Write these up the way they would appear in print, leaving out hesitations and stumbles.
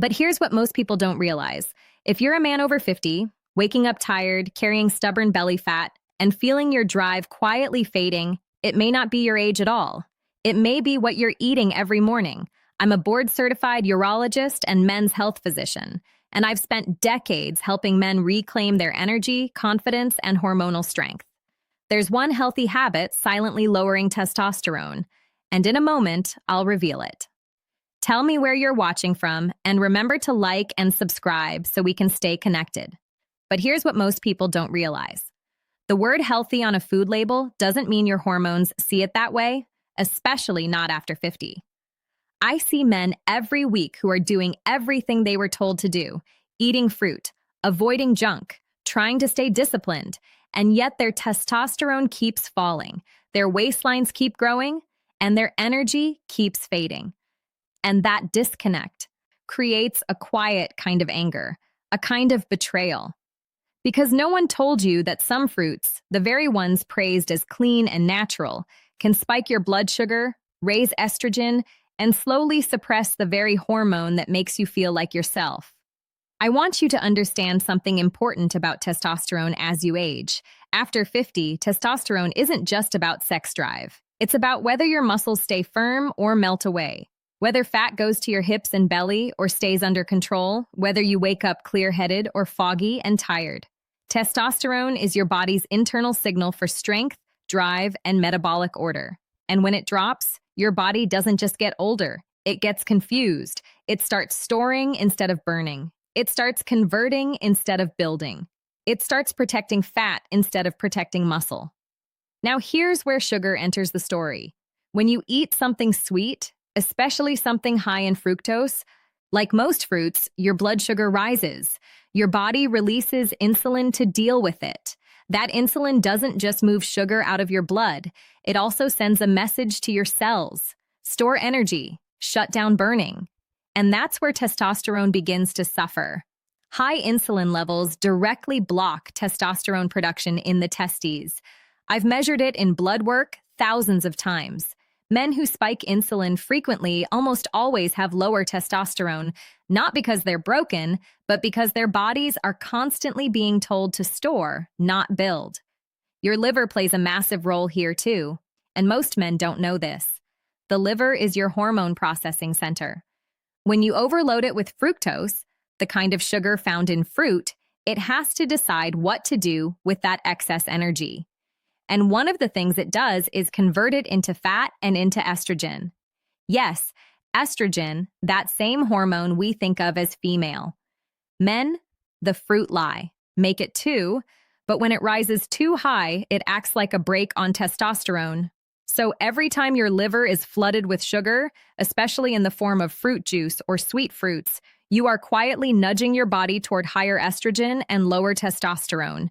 But here's what most people don't realize. If you're a man over 50, waking up tired, carrying stubborn belly fat, and feeling your drive quietly fading, it may not be your age at all. It may be what you're eating every morning. I'm a board-certified urologist and men's health physician, and I've spent decades helping men reclaim their energy, confidence, and hormonal strength. There's one healthy habit silently lowering testosterone, and in a moment, I'll reveal it. Tell me where you're watching from, and remember to like and subscribe so we can stay connected. But here's what most people don't realize. The word healthy on a food label doesn't mean your hormones see it that way, especially not after 50. I see men every week who are doing everything they were told to do, eating fruit, avoiding junk, trying to stay disciplined, and yet their testosterone keeps falling, their waistlines keep growing, and their energy keeps fading. And that disconnect creates a quiet kind of anger, a kind of betrayal. Because no one told you that some fruits, the very ones praised as clean and natural, can spike your blood sugar, raise estrogen, and slowly suppress the very hormone that makes you feel like yourself. I want you to understand something important about testosterone as you age. After 50, testosterone isn't just about sex drive. It's about whether your muscles stay firm or melt away. Whether fat goes to your hips and belly or stays under control, whether you wake up clear-headed or foggy and tired. Testosterone is your body's internal signal for strength, drive, and metabolic order. And when it drops, your body doesn't just get older. It gets confused. It starts storing instead of burning. It starts converting instead of building. It starts protecting fat instead of protecting muscle. Now here's where sugar enters the story. When you eat something sweet, especially something high in fructose, like most fruits, your blood sugar rises. Your body releases insulin to deal with it. That insulin doesn't just move sugar out of your blood. It also sends a message to your cells. Store energy, shut down burning. And that's where testosterone begins to suffer. High insulin levels directly block testosterone production in the testes. I've measured it in blood work thousands of times. Men who spike insulin frequently almost always have lower testosterone, not because they're broken, but because their bodies are constantly being told to store, not build. Your liver plays a massive role here too, and most men don't know this. The liver is your hormone processing center. When you overload it with fructose, the kind of sugar found in fruit, it has to decide what to do with that excess energy. And one of the things it does is convert it into fat and into estrogen. Yes, estrogen, that same hormone we think of as female. Men, the fruit lie, make it too, but when it rises too high, it acts like a brake on testosterone. So every time your liver is flooded with sugar, especially in the form of fruit juice or sweet fruits, you are quietly nudging your body toward higher estrogen and lower testosterone.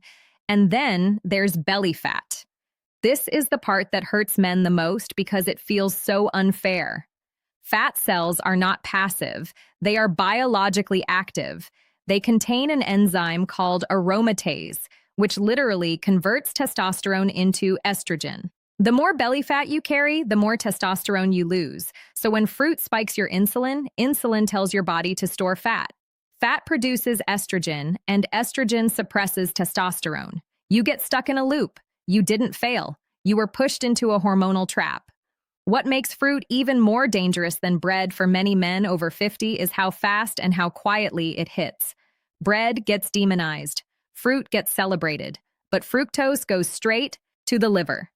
And then there's belly fat. This is the part that hurts men the most because it feels so unfair. Fat cells are not passive. They are biologically active. They contain an enzyme called aromatase, which literally converts testosterone into estrogen. The more belly fat you carry, the more testosterone you lose. So when fruit spikes your insulin, insulin tells your body to store fat. Fat produces estrogen, and estrogen suppresses testosterone. You get stuck in a loop. You didn't fail. You were pushed into a hormonal trap. What makes fruit even more dangerous than bread for many men over 50 is how fast and how quietly it hits. Bread gets demonized. Fruit gets celebrated. But fructose goes straight to the liver.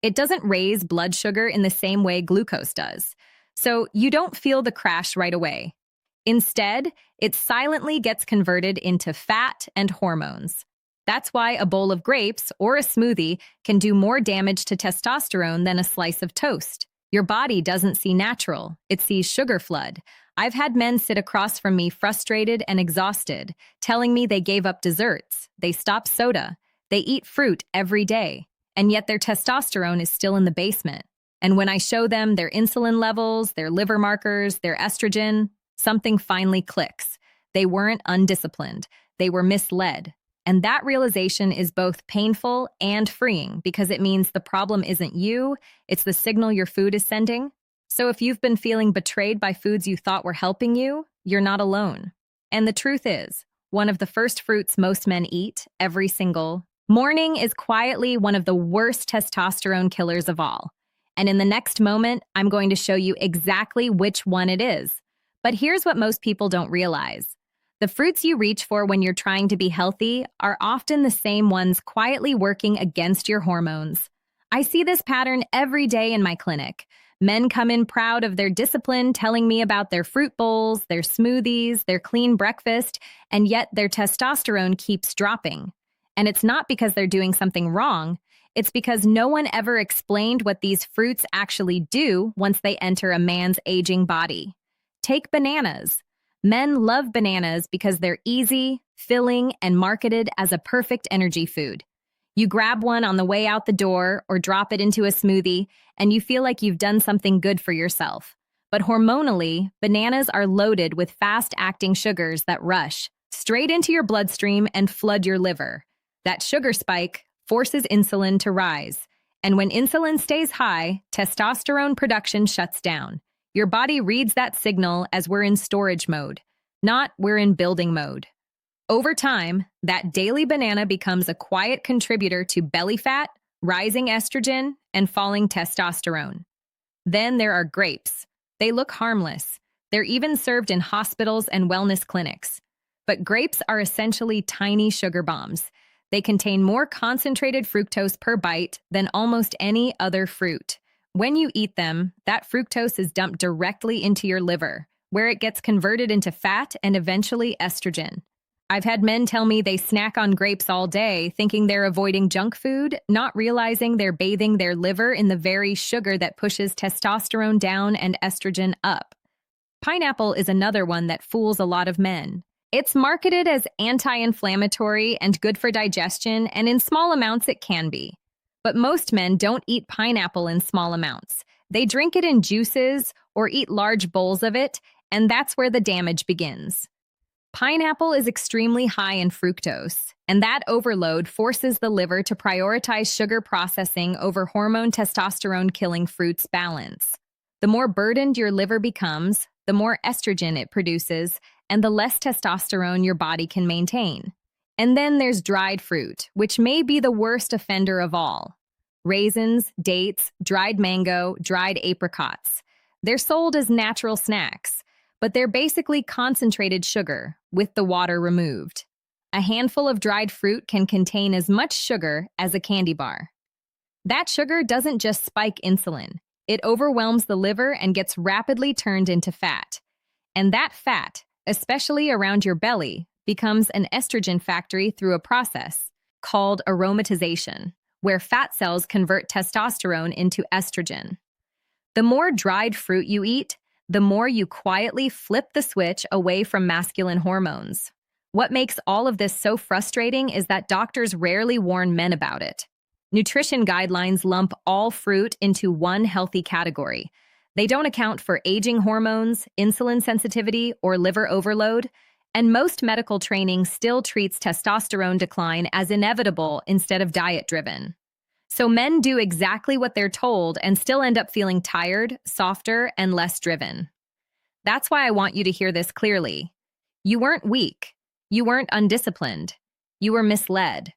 It doesn't raise blood sugar in the same way glucose does. So you don't feel the crash right away. Instead, it silently gets converted into fat and hormones. That's why a bowl of grapes or a smoothie can do more damage to testosterone than a slice of toast. Your body doesn't see natural, it sees sugar flood. I've had men sit across from me frustrated and exhausted, telling me they gave up desserts, they stopped soda, they eat fruit every day, and yet their testosterone is still in the basement. And when I show them their insulin levels, their liver markers, their estrogen, something finally clicks. They weren't undisciplined, they were misled. And that realization is both painful and freeing because it means the problem isn't you, it's the signal your food is sending. So if you've been feeling betrayed by foods you thought were helping you, you're not alone. And the truth is, one of the first fruits most men eat every single morning is quietly one of the worst testosterone killers of all. And in the next moment, I'm going to show you exactly which one it is. But here's what most people don't realize. The fruits you reach for when you're trying to be healthy are often the same ones quietly working against your hormones. I see this pattern every day in my clinic. Men come in proud of their discipline, telling me about their fruit bowls, their smoothies, their clean breakfast, and yet their testosterone keeps dropping. And it's not because they're doing something wrong. It's because no one ever explained what these fruits actually do once they enter a man's aging body. Take bananas. Men love bananas because they're easy, filling, and marketed as a perfect energy food. You grab one on the way out the door or drop it into a smoothie, and you feel like you've done something good for yourself. But hormonally, bananas are loaded with fast-acting sugars that rush straight into your bloodstream and flood your liver. That sugar spike forces insulin to rise, and when insulin stays high, testosterone production shuts down. Your body reads that signal as we're in storage mode, not we're in building mode. Over time, that daily banana becomes a quiet contributor to belly fat, rising estrogen, and falling testosterone. Then there are grapes. They look harmless. They're even served in hospitals and wellness clinics. But grapes are essentially tiny sugar bombs. They contain more concentrated fructose per bite than almost any other fruit. When you eat them, that fructose is dumped directly into your liver, where it gets converted into fat and eventually estrogen. I've had men tell me they snack on grapes all day, thinking they're avoiding junk food, not realizing they're bathing their liver in the very sugar that pushes testosterone down and estrogen up. Pineapple is another one that fools a lot of men. It's marketed as anti-inflammatory and good for digestion, and in small amounts it can be. But most men don't eat pineapple in small amounts. They drink it in juices or eat large bowls of it, and that's where the damage begins. Pineapple is extremely high in fructose, and that overload forces the liver to prioritize sugar processing over hormone testosterone-killing fruits balance. The more burdened your liver becomes, the more estrogen it produces, and the less testosterone your body can maintain. And then there's dried fruit, which may be the worst offender of all. Raisins, dates, dried mango, dried apricots. They're sold as natural snacks, but they're basically concentrated sugar, with the water removed. A handful of dried fruit can contain as much sugar as a candy bar. That sugar doesn't just spike insulin. It overwhelms the liver and gets rapidly turned into fat. And that fat, especially around your belly, becomes an estrogen factory through a process called aromatization, where fat cells convert testosterone into estrogen. The more dried fruit you eat, the more you quietly flip the switch away from masculine hormones. What makes all of this so frustrating is that doctors rarely warn men about it. Nutrition guidelines lump all fruit into one healthy category. They don't account for aging hormones, insulin sensitivity, or liver overload, and most medical training still treats testosterone decline as inevitable instead of diet-driven. So men do exactly what they're told and still end up feeling tired, softer, and less driven. That's why I want you to hear this clearly. You weren't weak. You weren't undisciplined. You were misled.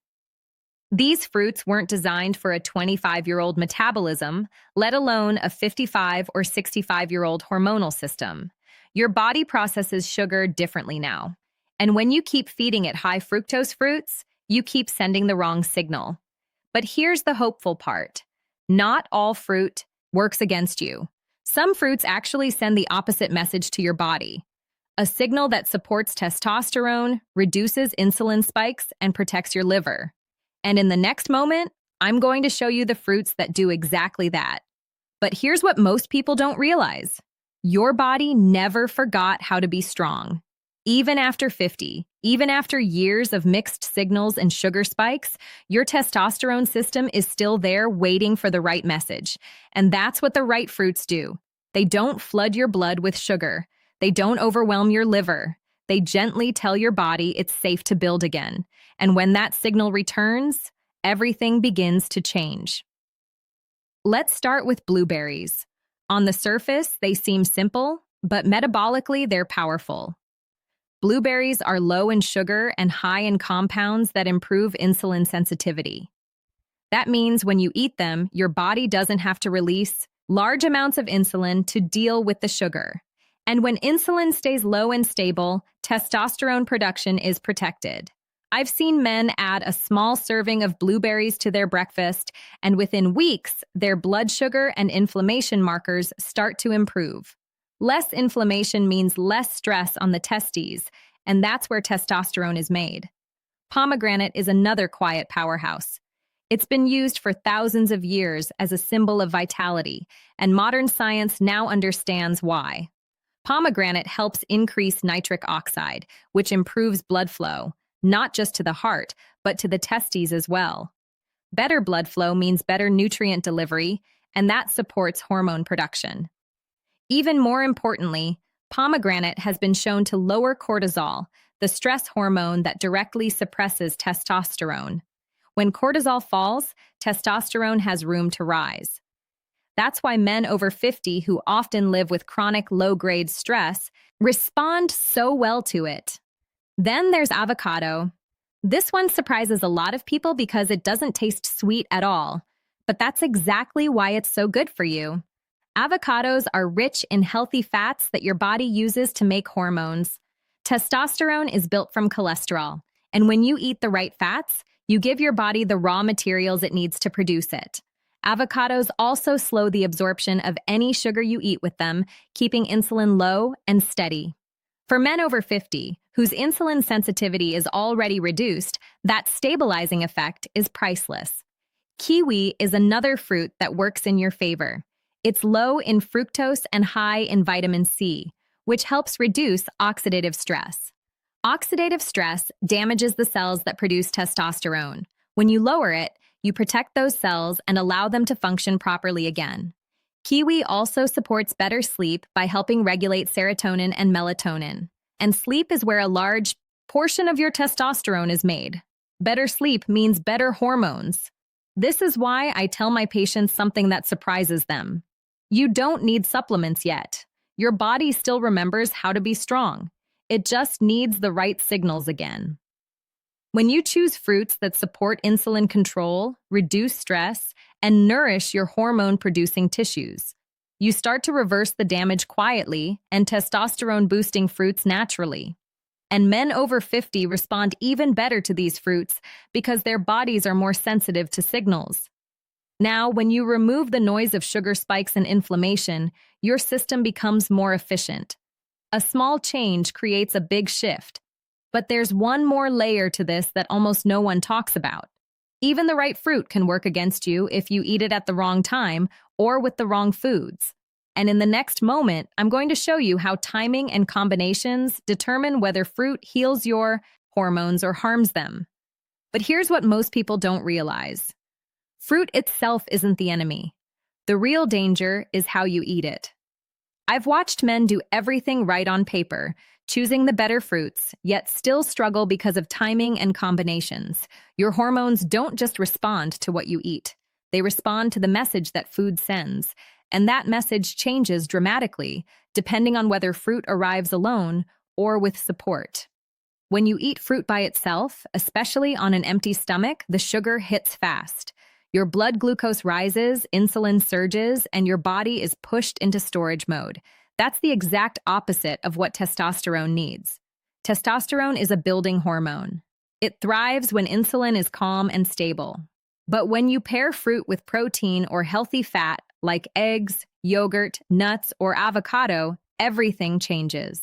These fruits weren't designed for a 25-year-old metabolism, let alone a 55 or 65-year-old hormonal system. Your body processes sugar differently now. And when you keep feeding it high fructose fruits, you keep sending the wrong signal. But here's the hopeful part. Not all fruit works against you. Some fruits actually send the opposite message to your body. A signal that supports testosterone, reduces insulin spikes, and protects your liver. And in the next moment, I'm going to show you the fruits that do exactly that. But here's what most people don't realize. Your body never forgot how to be strong. Even after 50, even after years of mixed signals and sugar spikes, your testosterone system is still there waiting for the right message. And that's what the right fruits do. They don't flood your blood with sugar. They don't overwhelm your liver. They gently tell your body it's safe to build again. And when that signal returns, everything begins to change. Let's start with blueberries. On the surface, they seem simple, but metabolically, they're powerful. Blueberries are low in sugar and high in compounds that improve insulin sensitivity. That means when you eat them, your body doesn't have to release large amounts of insulin to deal with the sugar. And when insulin stays low and stable, testosterone production is protected. I've seen men add a small serving of blueberries to their breakfast, and within weeks, their blood sugar and inflammation markers start to improve. Less inflammation means less stress on the testes, and that's where testosterone is made. Pomegranate is another quiet powerhouse. It's been used for thousands of years as a symbol of vitality, and modern science now understands why. Pomegranate helps increase nitric oxide, which improves blood flow, not just to the heart, but to the testes as well. Better blood flow means better nutrient delivery, and that supports hormone production. Even more importantly, pomegranate has been shown to lower cortisol, the stress hormone that directly suppresses testosterone. When cortisol falls, testosterone has room to rise. That's why men over 50 who often live with chronic low-grade stress respond so well to it. Then there's avocado. This one surprises a lot of people because it doesn't taste sweet at all, but that's exactly why it's so good for you. Avocados are rich in healthy fats that your body uses to make hormones. Testosterone is built from cholesterol, and when you eat the right fats, you give your body the raw materials it needs to produce it. Avocados also slow the absorption of any sugar you eat with them, keeping insulin low and steady. For men over 50, whose insulin sensitivity is already reduced, that stabilizing effect is priceless. Kiwi is another fruit that works in your favor. It's low in fructose and high in vitamin C, which helps reduce oxidative stress. Oxidative stress damages the cells that produce testosterone. When you lower it, you protect those cells and allow them to function properly again. Kiwi also supports better sleep by helping regulate serotonin and melatonin. And sleep is where a large portion of your testosterone is made. Better sleep means better hormones. This is why I tell my patients something that surprises them. You don't need supplements yet. Your body still remembers how to be strong. It just needs the right signals again. When you choose fruits that support insulin control, reduce stress, and nourish your hormone-producing tissues, you start to reverse the damage quietly and testosterone-boosting fruits naturally. And men over 50 respond even better to these fruits because their bodies are more sensitive to signals. Now, when you remove the noise of sugar spikes and inflammation, your system becomes more efficient. A small change creates a big shift. But there's one more layer to this that almost no one talks about. Even the right fruit can work against you if you eat it at the wrong time or with the wrong foods. And in the next moment, I'm going to show you how timing and combinations determine whether fruit heals your hormones or harms them. But here's what most people don't realize. Fruit itself isn't the enemy. The real danger is how you eat it. I've watched men do everything right on paper, choosing the better fruits, yet still struggle because of timing and combinations. Your hormones don't just respond to what you eat. They respond to the message that food sends, and that message changes dramatically, depending on whether fruit arrives alone or with support. When you eat fruit by itself, especially on an empty stomach, the sugar hits fast. Your blood glucose rises, insulin surges, and your body is pushed into storage mode. That's the exact opposite of what testosterone needs. Testosterone is a building hormone. It thrives when insulin is calm and stable. But when you pair fruit with protein or healthy fat, like eggs, yogurt, nuts, or avocado, everything changes.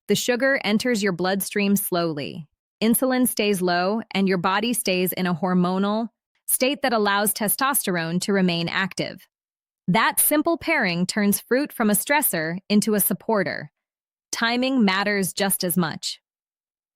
The sugar enters your bloodstream slowly. Insulin stays low, and your body stays in a hormonal state that allows testosterone to remain active. That simple pairing turns fruit from a stressor into a supporter. Timing matters just as much.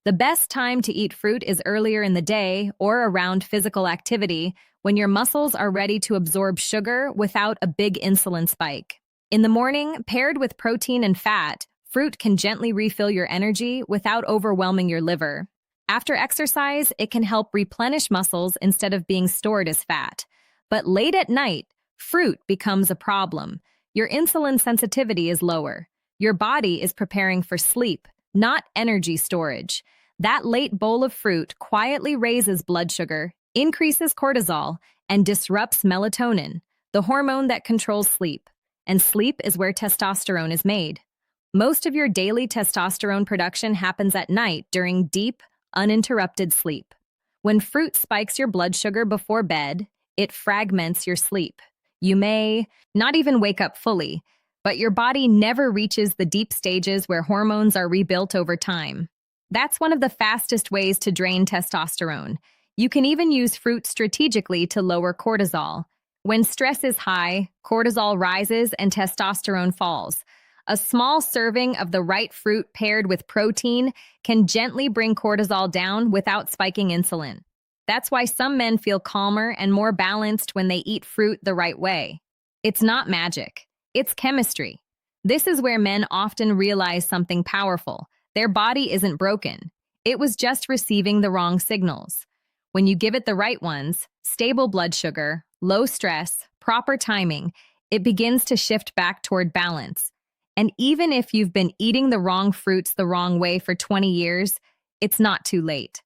The best time to eat fruit is earlier in the day or around physical activity when your muscles are ready to absorb sugar without a big insulin spike. In the morning, paired with protein and fat, fruit can gently refill your energy without overwhelming your liver. After exercise, it can help replenish muscles instead of being stored as fat. But late at night, fruit becomes a problem. Your insulin sensitivity is lower. Your body is preparing for sleep, not energy storage. That late bowl of fruit quietly raises blood sugar, increases cortisol, and disrupts melatonin, the hormone that controls sleep. And sleep is where testosterone is made. Most of your daily testosterone production happens at night during deep, uninterrupted sleep. When fruit spikes your blood sugar before bed, it fragments your sleep. You may not even wake up fully, but your body never reaches the deep stages where hormones are rebuilt over time. That's one of the fastest ways to drain testosterone. You can even use fruit strategically to lower cortisol. When stress is high, cortisol rises and testosterone falls. A small serving of the right fruit paired with protein can gently bring cortisol down without spiking insulin. That's why some men feel calmer and more balanced when they eat fruit the right way. It's not magic. It's chemistry. This is where men often realize something powerful. Their body isn't broken. It was just receiving the wrong signals. When you give it the right ones, stable blood sugar, low stress, proper timing, it begins to shift back toward balance. And even if you've been eating the wrong fruits the wrong way for 20 years, it's not too late.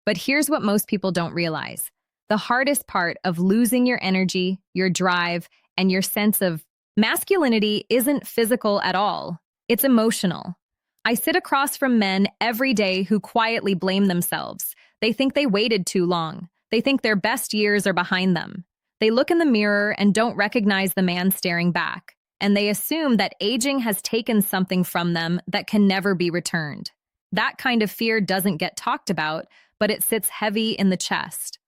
But here's what most people don't realize. The hardest part of losing your energy, your drive, and your sense of masculinity isn't physical at all. It's emotional. I sit across from men every day who quietly blame themselves. They think they waited too long. They think their best years are behind them. They look in the mirror and don't recognize the man staring back. And they assume that aging has taken something from them that can never be returned. That kind of fear doesn't get talked about, but it sits heavy in the chest.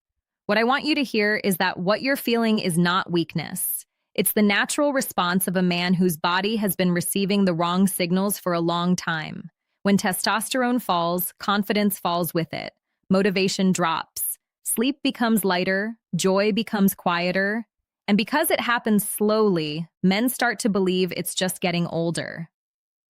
What I want you to hear is that what you're feeling is not weakness. It's the natural response of a man whose body has been receiving the wrong signals for a long time. When testosterone falls, confidence falls with it. Motivation drops. Sleep becomes lighter. Joy becomes quieter. And because it happens slowly, men start to believe it's just getting older.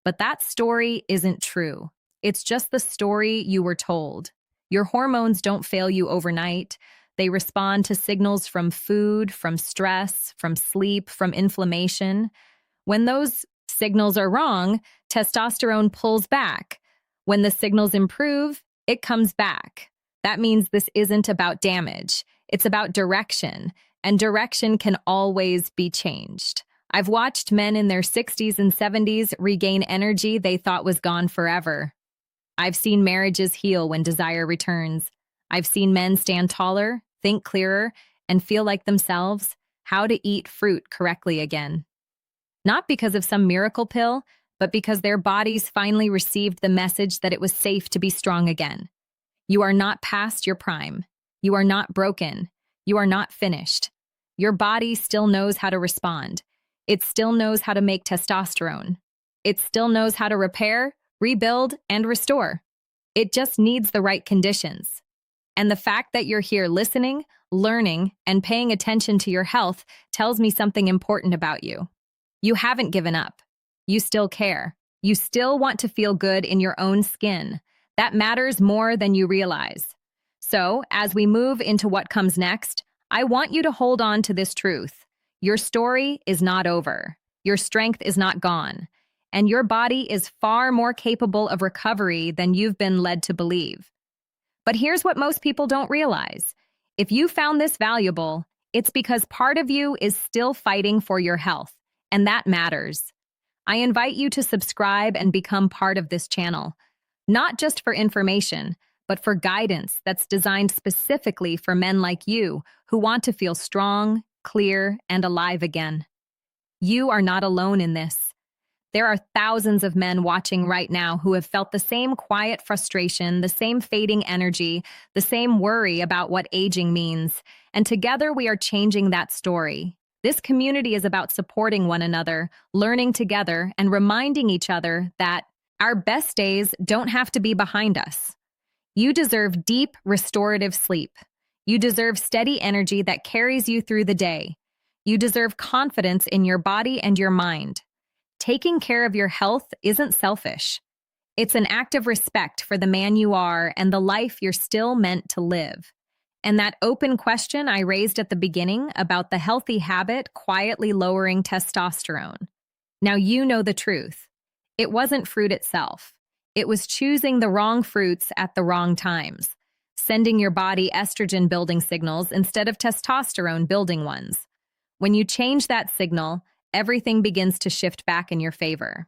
But that story isn't true. It's just the story you were told. Your hormones don't fail you overnight. They respond to signals from food, from stress, from sleep, from inflammation. When those signals are wrong, testosterone pulls back. When the signals improve, it comes back. That means this isn't about damage. It's about direction. And direction can always be changed. I've watched men in their 60s and 70s regain energy they thought was gone forever. I've seen marriages heal when desire returns. I've seen men stand taller, think clearer, and feel like themselves, how to eat fruit correctly again. Not because of some miracle pill, but because their bodies finally received the message that it was safe to be strong again. You are not past your prime. You are not broken. You are not finished. Your body still knows how to respond. It still knows how to make testosterone. It still knows how to repair, rebuild, and restore. It just needs the right conditions. And the fact that you're here listening, learning, and paying attention to your health tells me something important about you. You haven't given up. You still care. You still want to feel good in your own skin. That matters more than you realize. So, as we move into what comes next, I want you to hold on to this truth. Your story is not over. Your strength is not gone. And your body is far more capable of recovery than you've been led to believe. But here's what most people don't realize. If you found this valuable, it's because part of you is still fighting for your health, and that matters. I invite you to subscribe and become part of this channel, not just for information, but for guidance that's designed specifically for men like you who want to feel strong, clear, and alive again. You are not alone in this. There are thousands of men watching right now who have felt the same quiet frustration, the same fading energy, the same worry about what aging means. And together we are changing that story. This community is about supporting one another, learning together, and reminding each other that our best days don't have to be behind us. You deserve deep, restorative sleep. You deserve steady energy that carries you through the day. You deserve confidence in your body and your mind. Taking care of your health isn't selfish. It's an act of respect for the man you are and the life you're still meant to live. And that open question I raised at the beginning about the healthy habit quietly lowering testosterone. Now you know the truth. It wasn't fruit itself. It was choosing the wrong fruits at the wrong times, sending your body estrogen-building signals instead of testosterone-building ones. When you change that signal, everything begins to shift back in your favor.